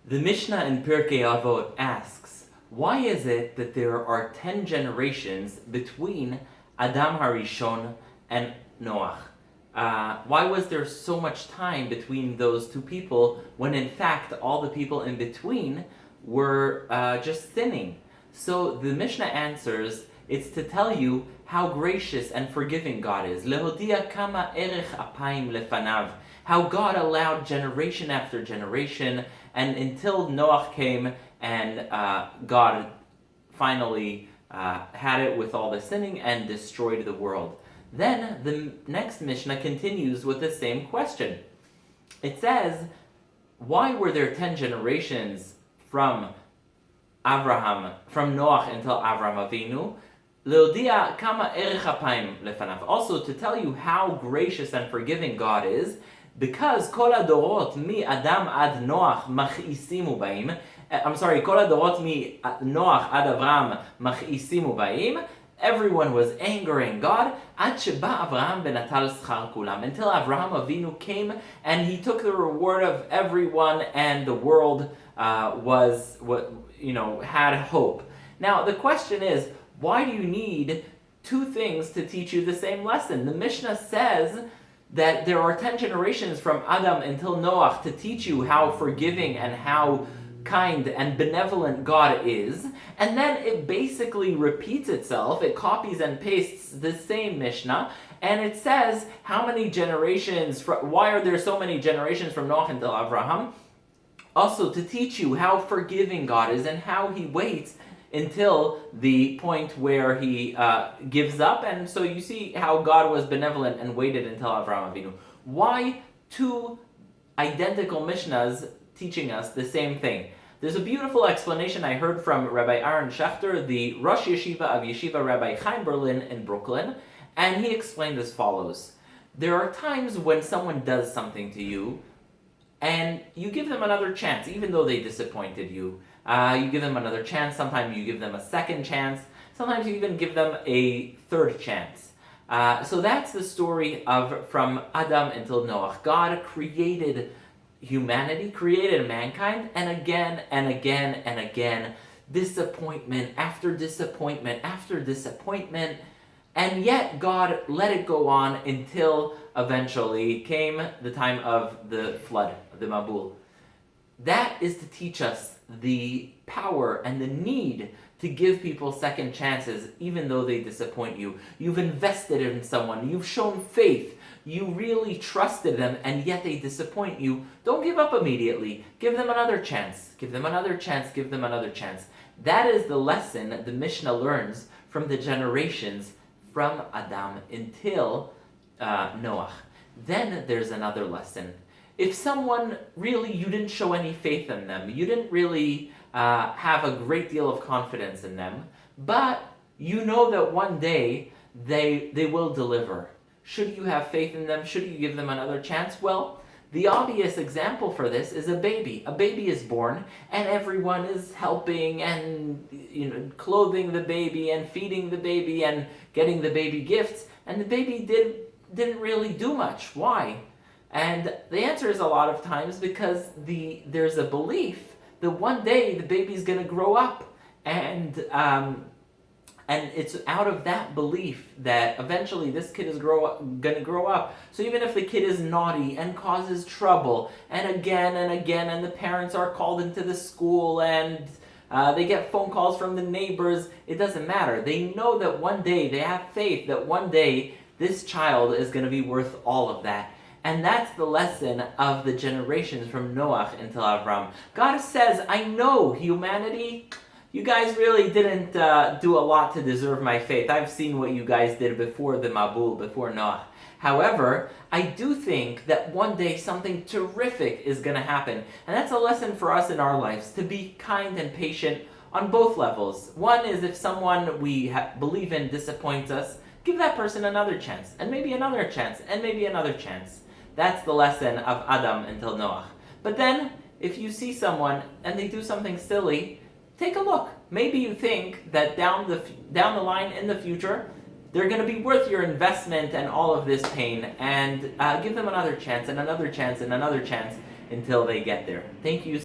The Mishnah in Pirkei Avot asks, why is it that there are 10 generations between Adam Harishon and Noach? Why was there so much time between those two people when in fact all the people in between were just sinning? So the Mishnah answers, it's to tell you how gracious and forgiving God is. Lehodia kama erech apayim lefanav. How God allowed generation after generation, and until Noach came and God finally had it with all the sinning and destroyed the world. Then the next Mishnah continues with the same question. It says, why were there 10 generations from Avraham, from Noach until Avraham Avinu? Leodia kama erech apayim lefanav. Also to tell you how gracious and forgiving God is, because kol adorot mi Adam ad Noach machisimu baim. Kol adorot mi Noach ad Avraham machisimu baim. Everyone was angering God ad sheba Avraham benatal schar kulam, until Avraham Avinu came and he took the reward of everyone, and the world had hope. Now the question is, why do you need two things to teach you the same lesson? The Mishnah says that there are 10 generations from Adam until Noach to teach you how forgiving and how kind and benevolent God is, and then it basically repeats itself. It copies and pastes the same Mishnah, and it says how many generations, why are there so many generations from Noach until Avraham? Also to teach you how forgiving God is and how he waits until the point where he gives up. And so you see how God was benevolent and waited until Avraham Avinu. Why two identical Mishnahs teaching us the same thing? There's a beautiful explanation I heard from Rabbi Aaron Schachter, the Rosh Yeshiva of Yeshiva Rabbi Chaim Berlin in Brooklyn, and he explained as follows. There are times when someone does something to you, and you give them another chance, even though they disappointed you. You give them another chance. Sometimes you give them a second chance. Sometimes you even give them a third chance. So that's the story from Adam until Noach. God created humanity, created mankind, and again and again and again, disappointment after disappointment after disappointment, and yet God let it go on until eventually came the time of the flood, the Mabul. That is to teach us the power and the need to give people second chances even though they disappoint you. You've invested in someone, you've shown faith, you really trusted them, and yet they disappoint you. Don't give up immediately. Give them another chance. Give them another chance. Give them another chance. That is the lesson the Mishnah learns from the generations from Adam until Noach. Then there's another lesson. If someone really, you didn't show any faith in them, you didn't really have a great deal of confidence in them, but you know that one day they will deliver. Should you have faith in them? Should you give them another chance? Well, the obvious example for this is a baby. A baby is born, and everyone is helping and clothing the baby and feeding the baby and getting the baby gifts, and the baby didn't really do much. Why? And the answer is a lot of times because there's a belief that one day the baby's going to grow up, and it's out of that belief that eventually this kid is going to grow up. So even if the kid is naughty and causes trouble, and again, and the parents are called into the school, and they get phone calls from the neighbors, it doesn't matter. They know that one day, they have faith that one day this child is going to be worth all of that. And that's the lesson of the generations from Noach until Avraham. God says, I know humanity, you guys really didn't do a lot to deserve my faith. I've seen what you guys did before the Mabul, before Noach. However, I do think that one day something terrific is going to happen. And that's a lesson for us in our lives, to be kind and patient on both levels. One is if someone we believe in disappoints us, give that person another chance, and maybe another chance, and maybe another chance. That's the lesson of Adam until Noach. But then, if you see someone and they do something silly, take a look. Maybe you think that down the line in the future, they're going to be worth your investment and all of this pain, and give them another chance and another chance and another chance until they get there. Thank you.